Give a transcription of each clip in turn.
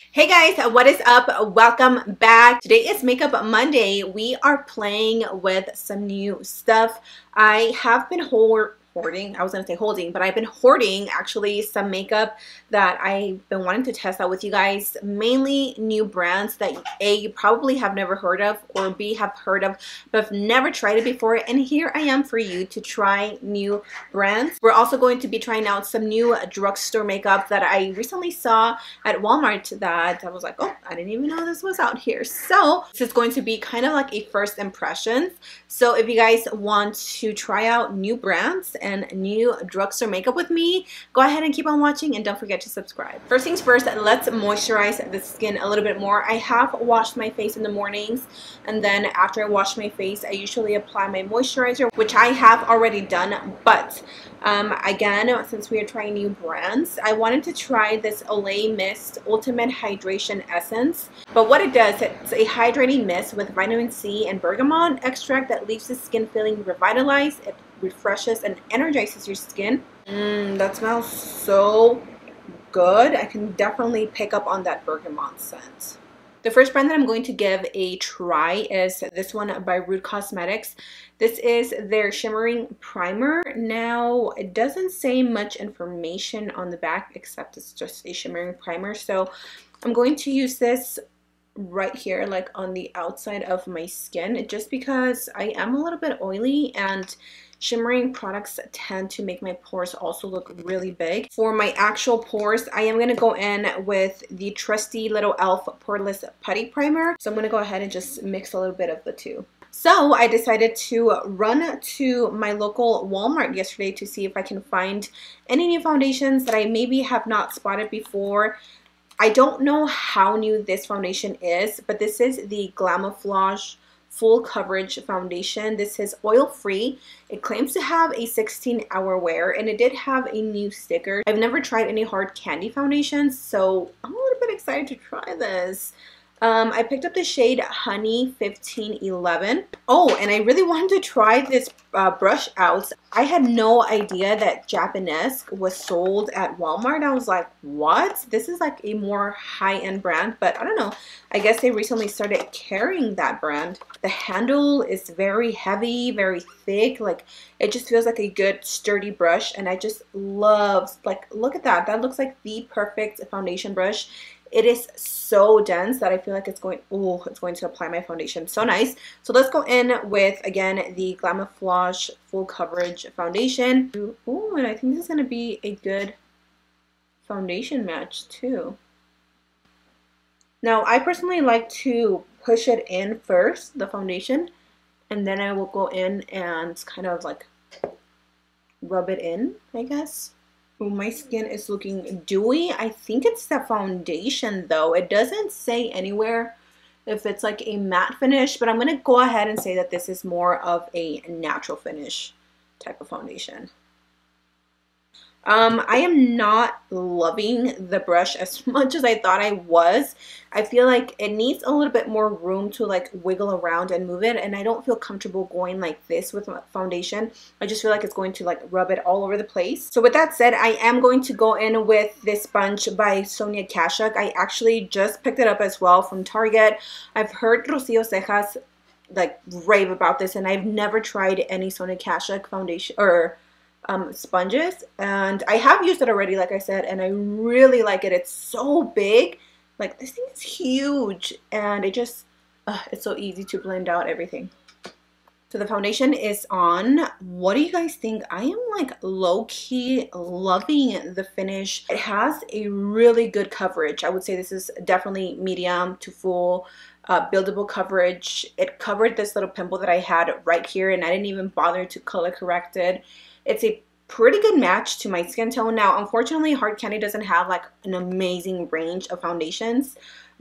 Hey guys, what is up? Welcome back. Today is Makeup Monday. We are playing with some new stuff. I have been hoarding, I was gonna say holding, but I've been hoarding actually some makeup that I've been wanting to test out with you guys. Mainly new brands that A, you probably have never heard of, or B, have heard of but have never tried it before. And here I am for you to try new brands. We're also going to be trying out some new drugstore makeup that I recently saw at Walmart that I was like, oh, I didn't even know this was out here. So this is going to be kind of like a first impressions. So if you guys want to try out new brands and new drugstore makeup with me, go ahead and keep on watching and don't forget to subscribe. First things first, let's moisturize the skin a little bit more. I have washed my face in the mornings, and then after I wash my face, I usually apply my moisturizer, which I have already done. But again, since we are trying new brands, I wanted to try this Olay Mist Ultimate Hydration Essence. But what it does, it's a hydrating mist with vitamin C and bergamot extract that leaves the skin feeling revitalized. It refreshes and energizes your skin. That smells so good. I can definitely pick up on that bergamot scent. The first brand that I'm going to give a try is this one by Rude Cosmetics. This is their shimmering primer. Now, it doesn't say much information on the back except it's just a shimmering primer. So I'm going to use this right here, like on the outside of my skin, just because I am a little bit oily and shimmering products tend to make my pores also look really big. For my actual pores, I am going to go in with the trusty little e.l.f. Poreless Putty Primer. So I'm going to go ahead and just mix a little bit of the two. So I decided to run to my local Walmart yesterday to see if I can find any new foundations that I maybe have not spotted before. I don't know how new this foundation is, but this is the Glamoflage Full Coverage Foundation. This is oil-free. It claims to have a 16-hour wear, and it did have a new sticker. I've never tried any hard candy foundations, so I'm a little bit excited to try this. I picked up the shade Honey 1511. Oh, and I really wanted to try this brush out. I had no idea that Japonesque was sold at Walmart. I was like, what? This is like a more high-end brand, but I don't know. I guess they recently started carrying that brand. The handle is very heavy, very thick. Like, it just feels like a good sturdy brush, and I just love, like, look at that. That looks like the perfect foundation brush. It is so dense that I feel like it's going to apply my foundation so nice. So let's go in with, again, the Glamoflage Full Coverage Foundation. Ooh, and I think this is going to be a good foundation match too. Now, I personally like to push it in first, the foundation, and then I will go in and kind of like rub it in, I guess. Oh, my skin is looking dewy. I think it's the foundation though. It doesn't say anywhere if it's like a matte finish, but I'm going to go ahead and say that this is more of a natural finish type of foundation. I am not loving the brush as much as I thought I was. I feel like it needs a little bit more room to like wiggle around and move it, and I don't feel comfortable going like this with my foundation. I just feel like it's going to like rub it all over the place. So with that said, I am going to go in with this sponge by Sonia Kashuk. I actually just picked it up as well from Target. I've heard Rocío Cejas like rave about this, and I've never tried any Sonia Kashuk foundation or sponges, and I have used it already, like I said, and I really like it. It's so big, like this thing is huge, and it just it's so easy to blend out everything. So the foundation is on. What do you guys think? I am like low-key loving the finish. It has a really good coverage. I would say this is definitely medium to full buildable coverage. It covered this little pimple that I had right here, and I didn't even bother to color correct it. It's a pretty good match to my skin tone. Now, unfortunately, Hard Candy doesn't have like an amazing range of foundations,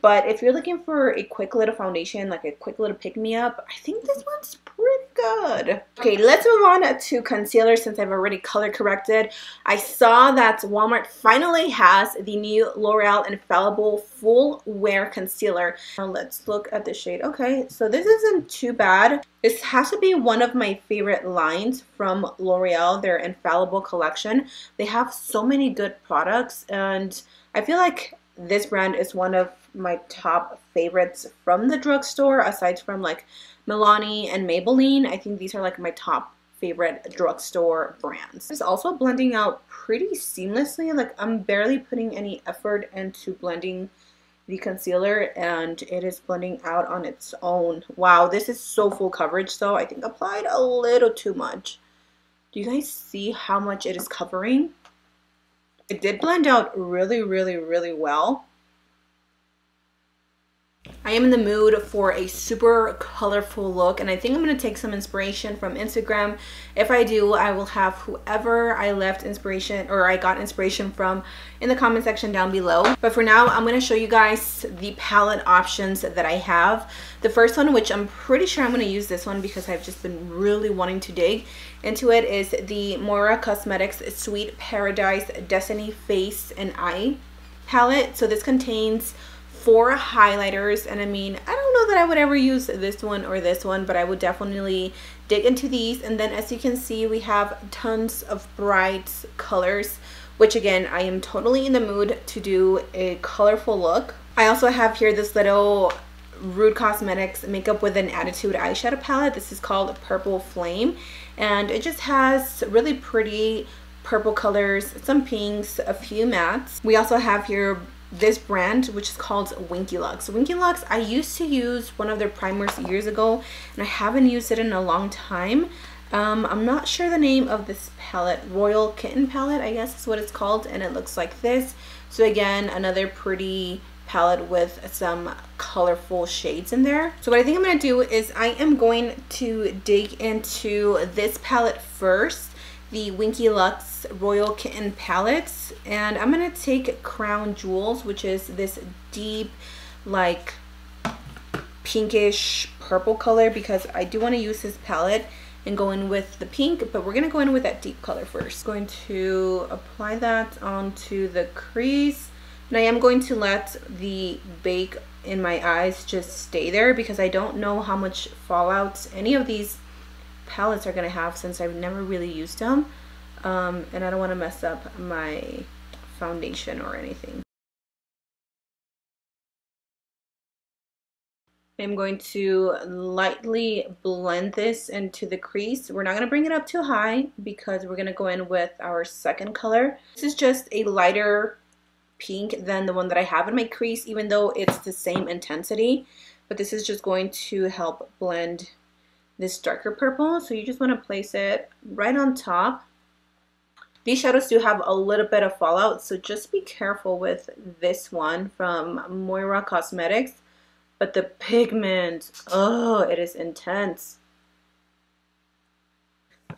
but if you're looking for a quick little foundation, like a quick little pick-me-up, I think this one's pretty good. Okay, let's move on to concealer since I've already color corrected. I saw that Walmart finally has the new Loreal Infallible Full Wear Concealer. Now let's look at the shade. Okay, so this isn't too bad. This has to be one of my favorite lines from L'Oreal, their Infallible collection. They have so many good products, and I feel like this brand is one of my top favorites from the drugstore, aside from like Milani and Maybelline. I think these are like my top favorite drugstore brands. It's also blending out pretty seamlessly. Like I'm barely putting any effort into blending the concealer and it is blending out on its own. Wow, this is so full coverage though. I think I applied a little too much. Do you guys see how much it is covering? It did blend out really, really, really well. I am in the mood for a super colorful look, and I think I'm going to take some inspiration from Instagram. If I do, I will have whoever I left inspiration or I got inspiration from in the comment section down below. But for now, I'm going to show you guys the palette options that I have. The first one, which I'm pretty sure I'm going to use this one because I've just been really wanting to dig into it, is the Moira Cosmetics Sweet Paradise Destiny Face and Eye palette. So this contains 4 highlighters, and I mean, I don't know that I would ever use this one or this one, but I would definitely dig into these. And then as you can see, we have tons of bright colors, which again, I am totally in the mood to do a colorful look. I also have here this little Rude Cosmetics Makeup with an Attitude eyeshadow palette. This is called Purple Flame, and it just has really pretty purple colors, some pinks, a few mattes. We also have here this brand, which is called Winky Lux. Winky Lux, I used to use one of their primers years ago, and I haven't used it in a long time. I'm not sure the name of this palette. Royal Kitten palette, I guess is what it's called, and it looks like this. So again, another pretty palette with some colorful shades in there. So what I think I'm going to do is I am going to dig into this palette first, the Winky Lux Royal Kitten palettes, and I'm gonna take Crown Jewels, which is this deep like pinkish purple color, because I do want to use this palette and go in with the pink, but we're gonna go in with that deep color first. Going to apply that onto the crease, and I am going to let the bake in my eyes just stay there because I don't know how much fallout any of these palettes are going to have since I've never really used them, and I don't want to mess up my foundation or anything. I'm going to lightly blend this into the crease. We're not going to bring it up too high because we're going to go in with our second color. This is just a lighter pink than the one that I have in my crease, even though it's the same intensity, but this is just going to help blend this darker purple. So you just want to place it right on top. These shadows do have a little bit of fallout, so just be careful with this one from Moira Cosmetics. But the pigment, oh, it is intense.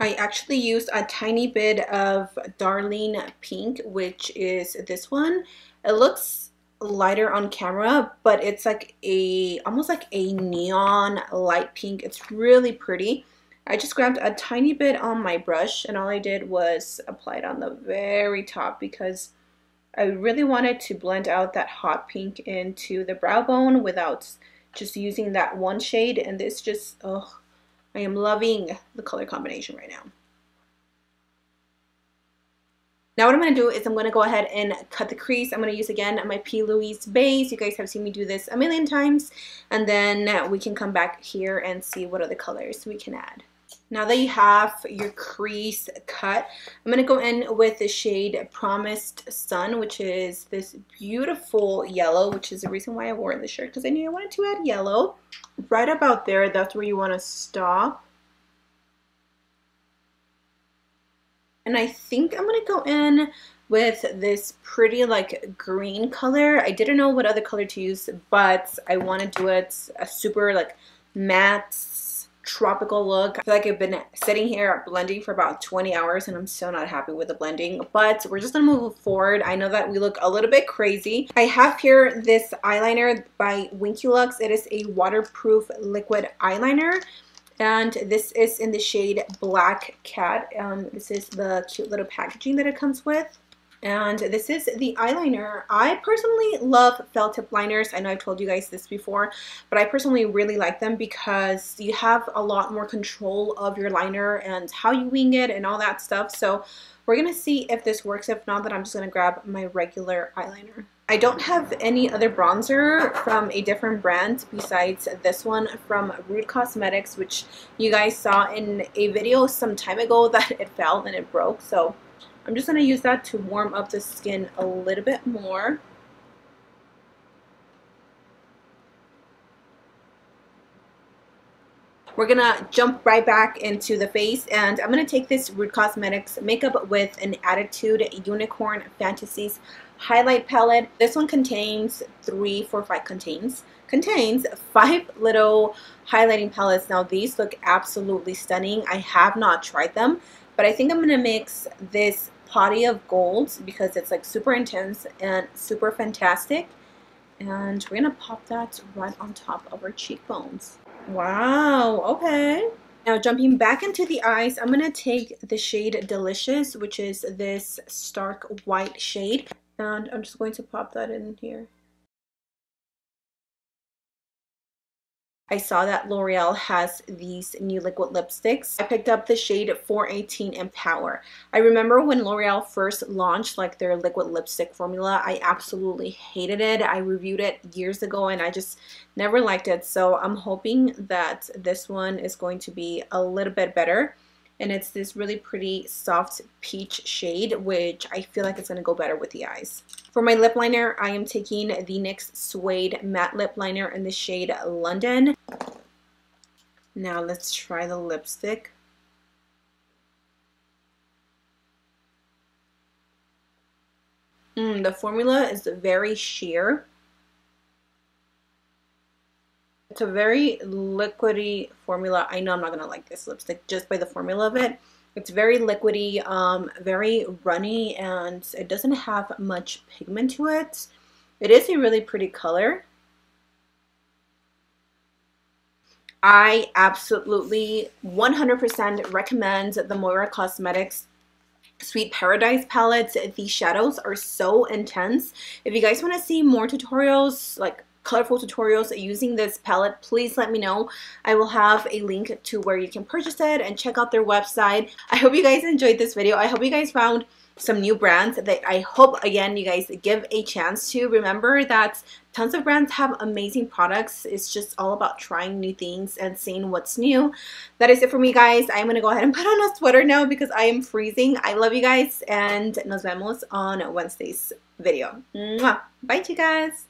I actually used a tiny bit of Darling Pink, which is this one. It looks lighter on camera, but it's like almost like a neon light pink. It's really pretty. I just grabbed a tiny bit on my brush, and all I did was apply it on the very top because I really wanted to blend out that hot pink into the brow bone without just using that one shade. And this just, oh, I am loving the color combination right now. Now what I'm going to do is I'm going to go ahead and cut the crease. I'm going to use again my P. Louise base. You guys have seen me do this a million times. And then we can come back here and see what other colors we can add. Now that you have your crease cut, I'm going to go in with the shade Promised Sun, which is this beautiful yellow, which is the reason why I wore the shirt, because I knew I wanted to add yellow. Right about there, that's where you want to stop. And I think I'm going to go in with this pretty like green color. I didn't know what other color to use, but I want to do it a super like matte tropical look. I feel like I've been sitting here blending for about 20 hours and I'm still not happy with the blending, but we're just gonna move forward. I know that we look a little bit crazy. I have here this eyeliner by Winky Lux. It is a waterproof liquid eyeliner, and this is in the shade Black Cat. This is the cute little packaging that it comes with. And this is the eyeliner. I personally love felt tip liners. I know I've told you guys this before, but I personally really like them because you have a lot more control of your liner and how you wing it and all that stuff. So we're gonna see if this works. If not, then I'm just gonna grab my regular eyeliner. I don't have any other bronzer from a different brand besides this one from Rude Cosmetics, which you guys saw in a video some time ago that it fell and it broke. So I'm just going to use that to warm up the skin a little bit more. We're gonna jump right back into the face, and I'm gonna take this Rude Cosmetics Makeup with an Attitude Unicorn Fantasies highlight palette. This one contains contains 5 little highlighting palettes. Now these look absolutely stunning. I have not tried them, but I think I'm gonna mix this Putty of Golds because it's like super intense and super fantastic, and we're gonna pop that right on top of our cheekbones. Wow, okay. Now jumping back into the eyes, I'm going to take the shade Delicious, which is this stark white shade, and I'm just going to pop that in here. I saw that L'Oreal has these new liquid lipsticks. I picked up the shade 418 Empower. I remember when L'Oreal first launched like their liquid lipstick formula, I absolutely hated it. I reviewed it years ago and I just never liked it. So I'm hoping that this one is going to be a little bit better. And it's this really pretty soft peach shade, which I feel like it's going to go better with the eyes. For my lip liner, I am taking the NYX Suede Matte Lip Liner in the shade London. Now let's try the lipstick. The formula is very sheer. It's a very liquidy formula. I know I'm not going to like this lipstick just by the formula of it. It's very liquidy, very runny, and it doesn't have much pigment to it. It is a really pretty color. I absolutely 100% recommend the Moira Cosmetics Sweet Paradise palettes. These shadows are so intense. If you guys want to see more tutorials, like colorful tutorials using this palette, please let me know. I will have a link to where you can purchase it and check out their website. I hope you guys enjoyed this video. I hope you guys found some new brands that I hope, again, you guys give a chance to. Remember that tons of brands have amazing products. It's just all about trying new things and seeing what's new. That is it for me, guys. I'm going to go ahead and put on a sweater now because I am freezing. I love you guys, and nos vemos on Wednesday's video. Mwah. Bye, chicas.